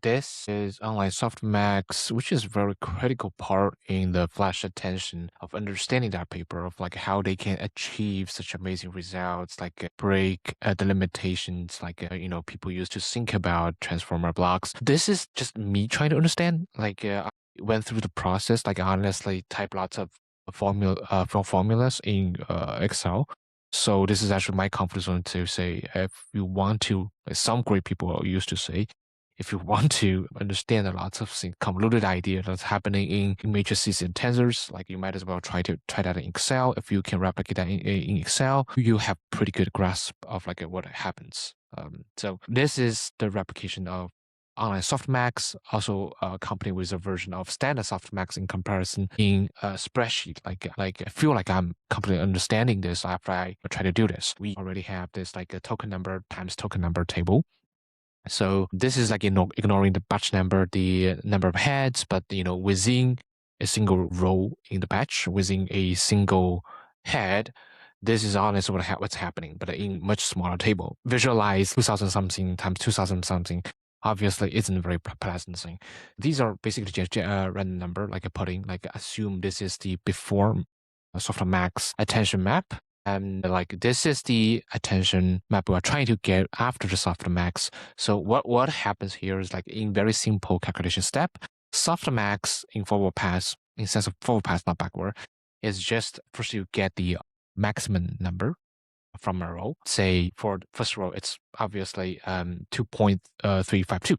this is online Softmax, which is very critical part in the flash attention of understanding that paper of like how they can achieve such amazing results, like break the limitations, like people used to think about transformer blocks. This is just me trying to understand. I went through the process, like honestly, type lots of formulas in Excel. So this is actually my comfort zone to say if you want to, like some great people used to say, if you want to understand a lot of things, convoluted idea that's happening in matrices and tensors, like you might as well try that in Excel. If you can replicate that in Excel, you have pretty good grasp of like what happens. So this is the replication of online Softmax, also accompanied with a version of standard Softmax in comparison in a spreadsheet. Like I feel like I'm completely understanding this after I try to do this. We already have this like a token number times token number table. So this is like ignoring the batch number, the number of heads, but within a single row in the batch, within a single head, this is honestly what's happening, but in much smaller table. Visualize 2000 something times 2000 something. Obviously, isn't a very pleasant thing. These are basically just a random number, like a pudding. Like assume this is the before Softmax attention map. And like this is the attention map we are trying to get after the Softmax. So what happens here is like in very simple calculation step, Softmax in forward pass, in sense of forward pass, not backward, is just first you get the maximum number from a row. Say for the first row, it's obviously 2.352.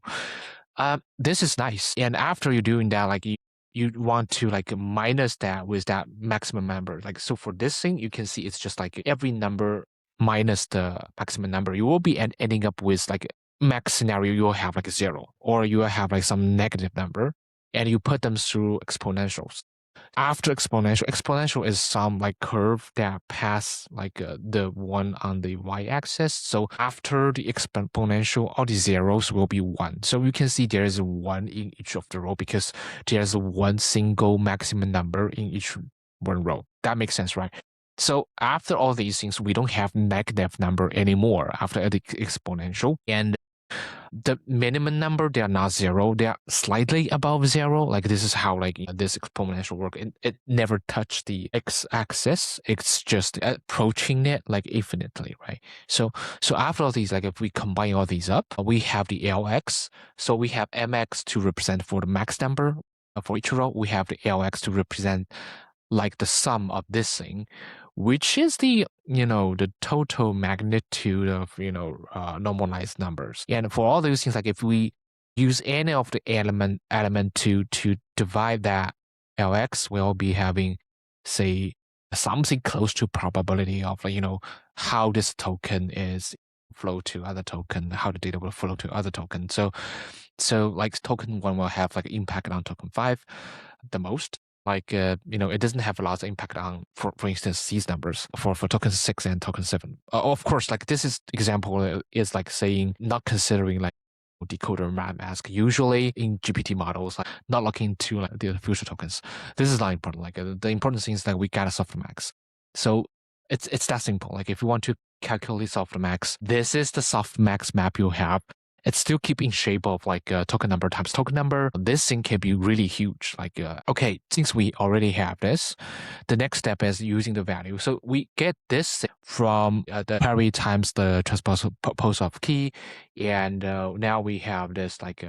This is nice. And after you're doing that, like you want to like minus that with that maximum number. Like so for this thing, you can see it's just like every number minus the maximum number. You will be ending up with like max scenario, you will have like a 0, or you will have like some negative number, and you put them through exponentials. After exponential is some like curve that pass like the one on the y-axis. So after the exponential, all the zeros will be 1. So you can see there is a 1 in each of the row because there's one single maximum number in each one row. That makes sense, right? So after all these things, we don't have negative number anymore after the exponential. And the minimum number, they are not 0, they are slightly above 0. Like this is how like this exponential work. It never touched the x-axis. It's just approaching it like infinitely, right? So after all these, like if we combine all these up, we have the LX. So we have MX to represent for the max number for each row. We have the LX to represent like the sum of this thing, which is the the total magnitude of normalized numbers. And for all those things, like if we use any of the element to divide that LX, we'll be having say something close to probability of how this token is flow to other token, how the data will flow to other token. So like token 1 will have like impact on token 5 the most. Like it doesn't have a lot of impact on for instance these numbers for token 6 and token 7. Of course, like this is example is like saying not considering like decoder and mask. Usually in GPT models, like not looking to like the future tokens. This is not important. Like the important thing is that we got a softmax. So it's that simple. Like if you want to calculate softmax, this is the softmax map you have. It's still keeping shape of like token number times token number. This thing can be really huge. Like, okay, since we already have this, the next step is using the value. So we get this from the query times the transpose of key. And now we have this like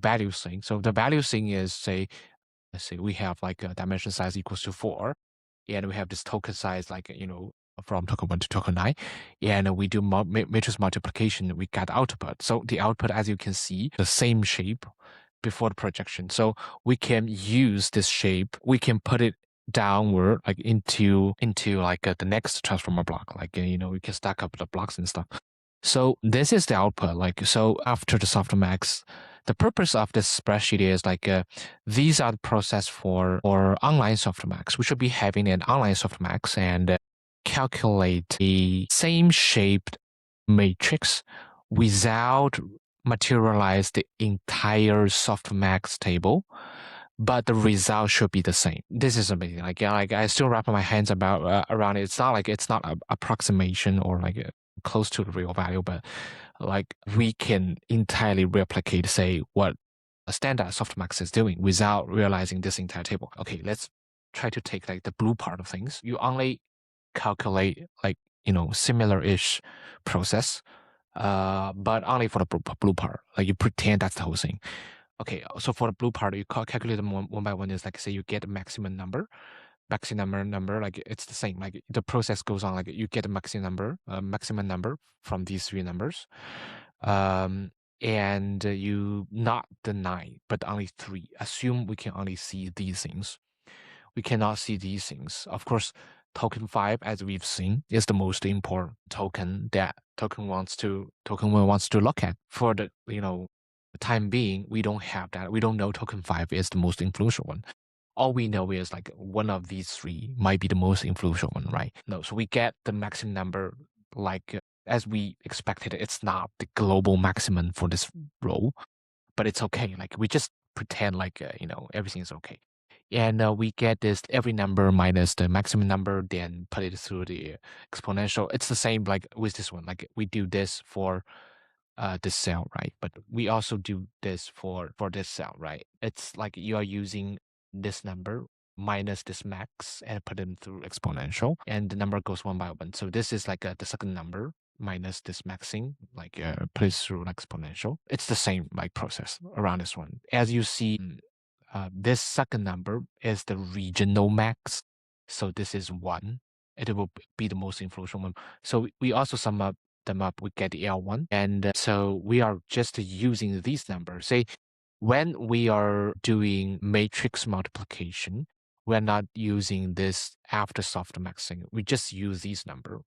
value thing. So the value thing is let's say we have like a dimension size equals to 4. And we have this token size like, from token 1 to token 9, and we do matrix multiplication, we get output. So the output, as you can see, the same shape before the projection. So we can use this shape, we can put it downward like into like the next transformer block, like we can stack up the blocks and stuff. So this is the output. Like so after the softmax, the purpose of this spreadsheet is like these are the process for online softmax. We should be having an online softmax and calculate the same shaped matrix without materialize the entire softmax table, but the result should be the same. This is amazing. Like I still wrap my hands about around it. It's not an approximation or like close to the real value, but like we can entirely replicate, say, what a standard softmax is doing without realizing this entire table. Okay, let's try to take like the blue part of things. You only calculate like, similar-ish process, but only for the blue part. Like you pretend that's the whole thing. Okay, so for the blue part, you calculate them one by one. Is like, say you get a maximum number, like it's the same. Like the process goes on. Like you get a maximum number from these three numbers, um, and you not the 9, but only 3. Assume we can only see these things. We cannot see these things. Of course, token 5, as we've seen, is the most important token that token one wants to look at. For the the time being, we don't have that. We don't know token 5 is the most influential one. All we know is like one of these 3 might be the most influential one, right? No, so we get the maximum number like as we expected. It's not the global maximum for this row, but it's okay. Like we just pretend like everything is okay, and we get this every number minus the maximum number, then put it through the exponential. It's the same like with this one. Like we do this for this cell, right? But we also do this for this cell, right? It's like you are using this number minus this max and put them through exponential, and the number goes one by one. So this is like the second number minus this maxing, like put it through like exponential. It's the same like process around this one. As you see, this second number is the regional max. So this is 1. It will be the most influential one. So we also sum up them up, we get the L1. And so we are just using these numbers. Say, when we are doing matrix multiplication, we're not using this after softmaxing. We just use these number.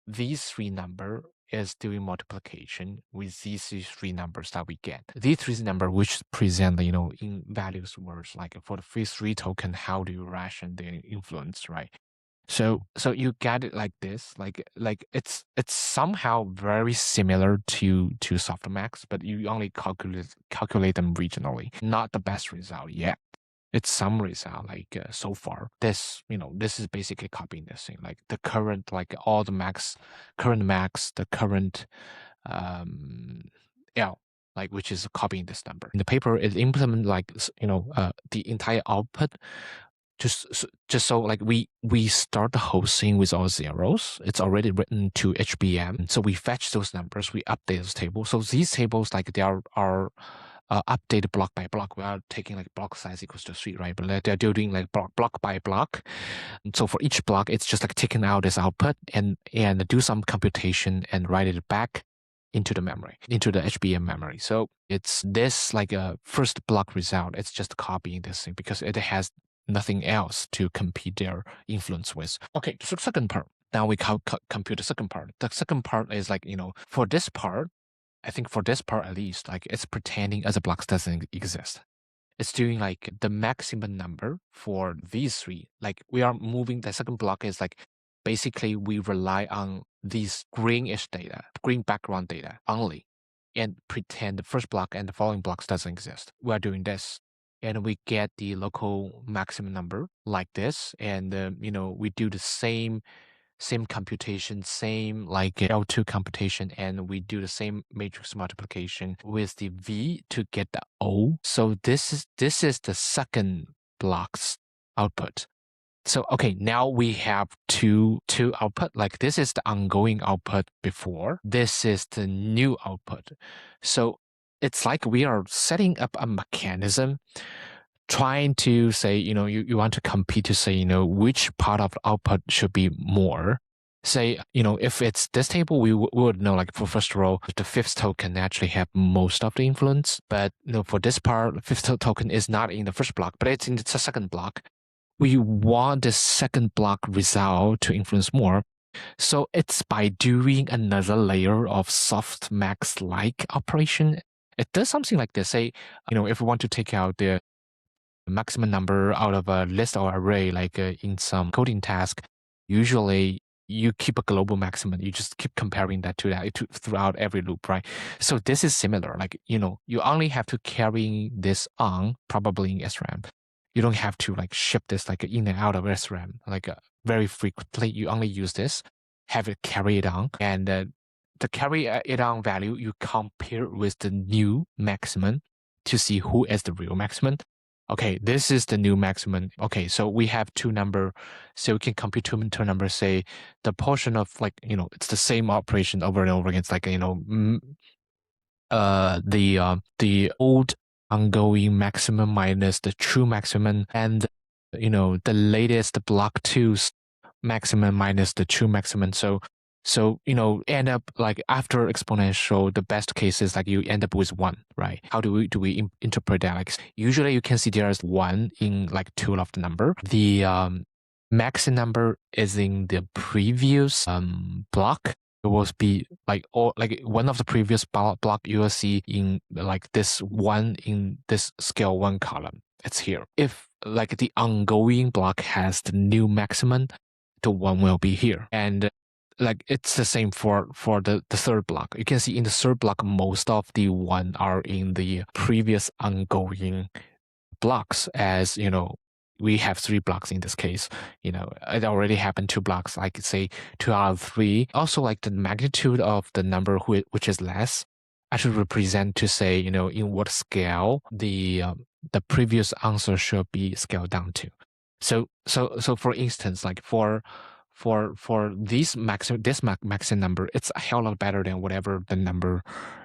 These 3 number is doing multiplication with these 3 numbers that we get. These 3 number which present, in values words, like for the phase 3 token, how do you ration the influence, right? So you get it like this, like it's somehow very similar to Softmax, but you only calculate them regionally. Not the best result yet. It's some result like so far. This is basically copying this thing, like the current, like all the current max, the current L, like which is copying this number. In the paper, it implement like the entire output just so like we start the whole thing with all zeros. It's already written to HBM, so we fetch those numbers, we update those tables. So these tables, like they are updated block by block. We are taking like block size equals to 3, right? But they're doing like block by block. And so for each block, it's just like taking out this output and do some computation and write it back into the memory, into the HBM memory. So it's this like a first block result. It's just copying this thing because it has nothing else to compete their influence with. Okay, so second part. Now we compute the second part. The second part is like, for this part, I think for this part at least, like it's pretending as a block doesn't exist. It's doing like the maximum number for these 3. Like we are moving, the second block is like basically we rely on these greenish data, green background data only, and pretend the first block and the following blocks doesn't exist. We are doing this, and we get the local maximum number like this, and we do the same computation, same like L2 computation, and we do the same matrix multiplication with the V to get the O. So this is the second block's output. So okay, now we have two output. Like this is the ongoing output before. This is the new output. So it's like we are setting up a mechanism trying to say, you want to compete to say, which part of the output should be more. Say, if it's this table, we would know, like for first row, the fifth token actually have most of the influence. But for this part, fifth token is not in the first block, but it's in the second block. We want the second block result to influence more. So it's by doing another layer of softmax-like operation. It does something like this. Say, if we want to take out the maximum number out of a list or array, like in some coding task, usually you keep a global maximum. You just keep comparing that to that throughout every loop, right? So this is similar. Like, you only have to carry this on, probably in SRAM. You don't have to like ship this like in and out of SRAM like very frequently. You only use this, have it carry it on, and to carry it on value, you compare with the new maximum to see who is the real maximum. Okay, this is the new maximum. Okay, so we have two number, so we can compute two numbers. Say the portion of like it's the same operation over and over again. It's like the old ongoing maximum minus the true maximum, and the latest block two's maximum minus the true maximum. So end up like after exponential, the best case is like you end up with one, right? How do we interpret that? Like usually you can see there's one in like two of the number. The max number is in the previous block. It will be like one of the previous block you will see in like this one in this scale one column. It's here. If like the ongoing block has the new maximum, the one will be here. And like it's the same for the third block. You can see in the third block, most of the one are in the previous ongoing blocks, as we have three blocks in this case. It already happened two blocks. I could say 2 out of 3. Also, like the magnitude of the number which is less, I should represent to say, in what scale the previous answer should be scaled down to. So for instance, like for this maximum number, it's a hell lot better than whatever the number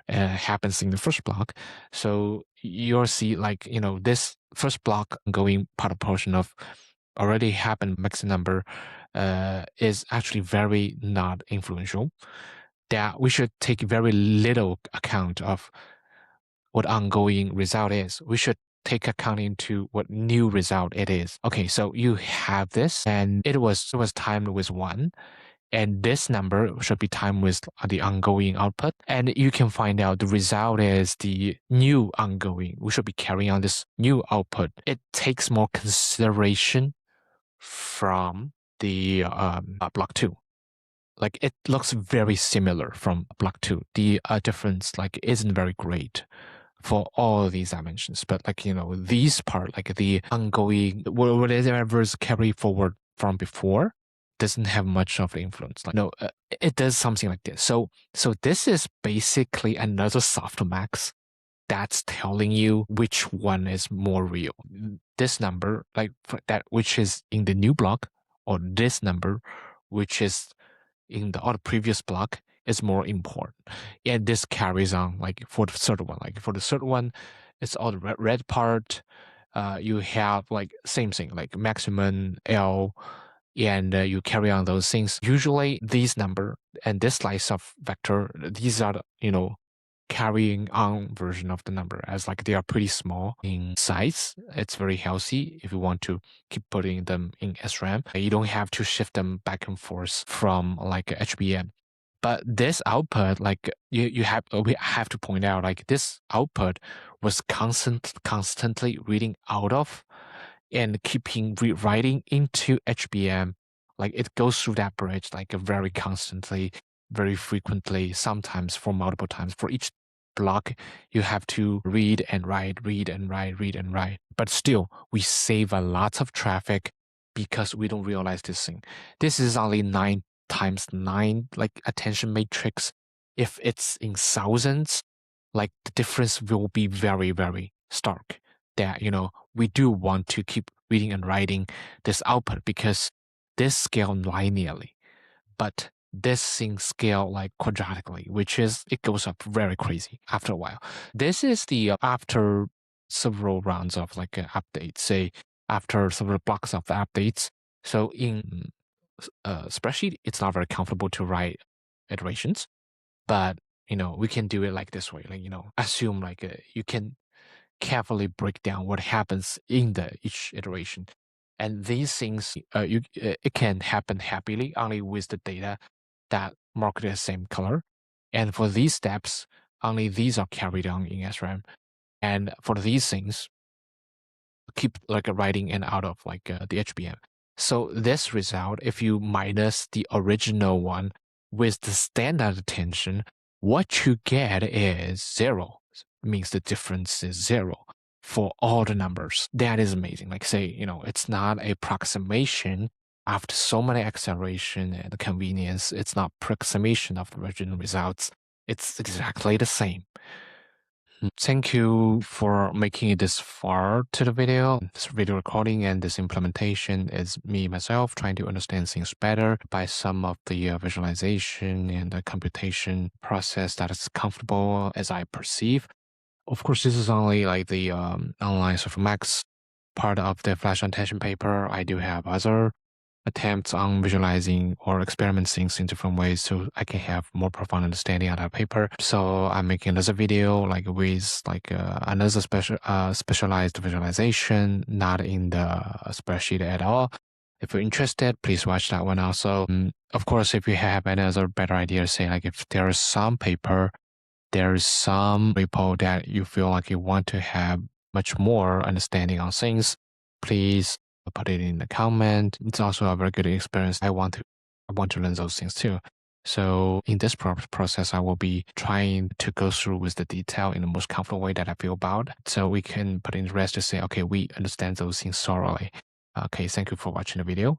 happens in the first block. So you'll see like this first block going part portion of already happened maximum number is actually very not influential. That we should take very little account of what ongoing result is. We should take account into what new result it is. Okay, so you have this, and it was timed with 1, and this number should be timed with the ongoing output, and you can find out the result is the new ongoing. We should be carrying on this new output. It takes more consideration from the block 2. Like it looks very similar from block 2. The difference like isn't very great for all these dimensions, but like these part, like the ongoing whatever's carry forward from before, doesn't have much of influence. Like no, it does something like this. So this is basically another softmax that's telling you which one is more real. This number, like that, which is in the new block, or this number, which is in the other previous block, is more important. And this carries on like for the third one. Like for the third one, it's all the red part. You have like same thing, like maximum L, and you carry on those things. Usually these number and this slice of vector, these are the, carrying on version of the number, as like they are pretty small in size. It's very healthy if you want to keep putting them in SRAM. You don't have to shift them back and forth from like HBM. But this output, like we have to point out, like this output was constantly reading out of and keeping rewriting into HBM. Like it goes through that bridge like very constantly, very frequently, sometimes for multiple times. For each block, you have to read and write, read and write, read and write. But still, we save a lot of traffic because we don't realize this thing. This is only 9 times 9 like attention matrix. If it's in thousands, like the difference will be very, very stark. That we do want to keep reading and writing this output because this scale linearly, but this thing scale like quadratically, which is it goes up very crazy after a while. This is the after several rounds of like updates, say after several blocks of updates. So in spreadsheet, it's not very comfortable to write iterations, but we can do it like this way, like assume like you can carefully break down what happens in each iteration. And these things, it can happen happily only with the data that marked the same color. And for these steps, only these are carried on in SRAM. And for these things, keep like writing and out of like the HBM. So this result, if you minus the original one with the standard attention, what you get is 0. Means the difference is 0 for all the numbers. That is amazing. Like say, it's not a approximation after so many acceleration and convenience, it's not approximation of the original results. It's exactly the same. Thank you for making it this far to the video. This video recording and this implementation is me myself trying to understand things better by some of the visualization and the computation process that is comfortable as I perceive. Of course, this is only like the online Softmax part of the flash attention paper. I do have other attempts on visualizing or experimenting in different ways so I can have more profound understanding of that paper. So I'm making another video like with like another specialized visualization, not in the spreadsheet at all. If you're interested, please watch that one also. Of course, if you have any other better ideas, say like if there is some paper, there is some repo that you feel like you want to have much more understanding on things, please put it in the comment. It's also a very good experience. I want to learn those things too. So in this process, I will be trying to go through with the detail in the most comfortable way that I feel about. So we can put in the rest to say, okay, we understand those things thoroughly. Okay, thank you for watching the video.